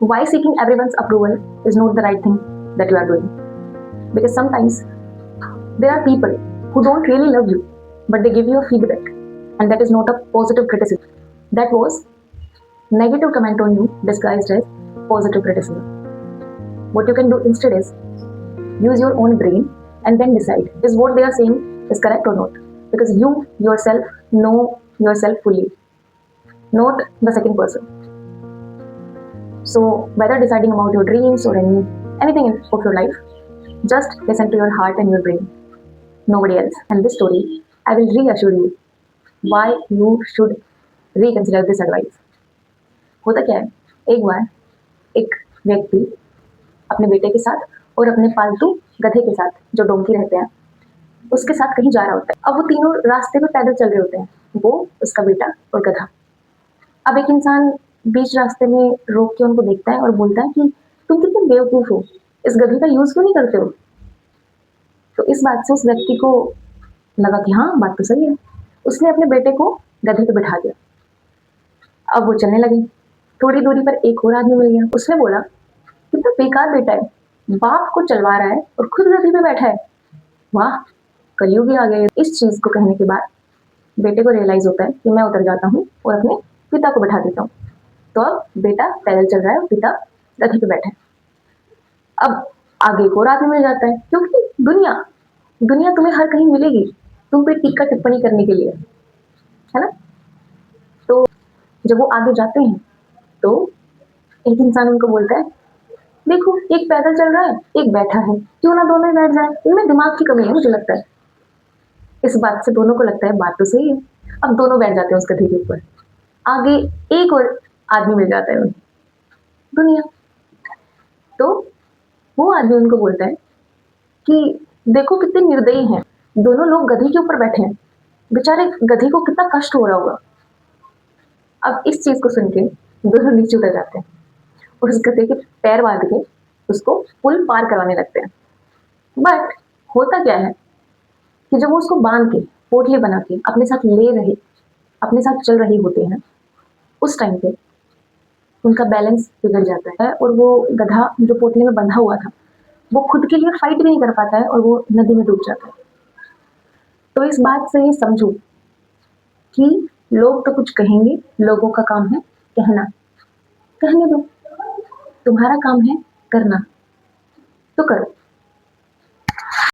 Why seeking everyone's approval is not the right thing that you are doing. Because sometimes there are people who don't really love you, but they give you a feedback, and that is not a positive criticism. That was negative comment on you disguised as positive criticism. What you can do instead is use your own brain and then decide is what they are saying is correct or not. Because you yourself know yourself fully, not the second person. So whether deciding about your dreams or anything of your life, just listen to your heart and your brain, nobody else. And this story, I will reassure you why you should reconsider this advice. होता क्या है, एक बार एक व्यक्ति अपने बेटे के साथ और अपने पालतू गधे के साथ, जो डोंकी रहते हैं, उसके साथ कहीं जा रहा होता है। अब वो तीनों रास्ते पे पैदल चल रहे होते हैं, वो, उसका बेटा और गधा। अब एक इंसान बीच रास्ते में रोक के उनको देखता है और बोलता है कि तुम कितने बेवकूफ हो, इस गधे का यूज क्यों नहीं करते हो। तो इस बात से उस व्यक्ति को लगा कि हाँ, बात तो सही है। उसने अपने बेटे को गधे पे बिठा दिया। अब वो चलने लगे। थोड़ी दूरी पर एक और आदमी मिल गया। उसने बोला कितना बेकार बेटा है, बाप को चलवा रहा है और खुद गधे पे बैठा है। वाह, कलयुग ही आ गए। इस चीज को कहने के बाद बेटे को रियलाइज होता है कि मैं उतर जाता हूँ और अपने पिता को बैठा देता हूँ। तो अब बेटा पैदल चल रहा है और पिता गधे पे बैठा है। अब आगे एक और आदमी मिल जाता है, क्योंकि दुनिया तुम्हें हर कहीं मिलेगी तुम पे टीका टिप्पणी करने के लिए, है ना। तो जब वो आगे जाते हैं तो एक इंसान उनको बोलता है देखो, एक पैदल चल रहा है, एक बैठा है, क्यों ना दोनों ही बैठ जाए। इनमें दिमाग की कमी है मुझे लगता है। इस बात से दोनों को लगता है बात तो सही है। अब दोनों बैठ जाते हैं उस गधे के ऊपर। आगे एक और आदमी मिल जाता है उन्हें, दुनिया। तो वो आदमी उनको बोलता है कि देखो कितने निर्दयी हैं, दोनों लोग गधे के ऊपर बैठे हैं, बेचारे गधे को कितना कष्ट हो रहा होगा। अब इस चीज को सुन के दोनों नीचे उतर जाते हैं और उस गधे के पैर बांध के उसको पुल पार करवाने लगते हैं। बट होता क्या है कि जब वो उसको बांध के पोटली बना के अपने साथ चल रहे होते हैं, उस टाइम पे उनका बैलेंस बिगड़ जाता है और वो गधा जो पोटली में बंधा हुआ था वो खुद के लिए फाइट भी नहीं कर पाता है और वो नदी में डूब जाता है। तो इस बात से ये समझो कि लोग तो कुछ कहेंगे, लोगों का काम है कहना, कहने दो, तुम्हारा काम है करना, तो करो।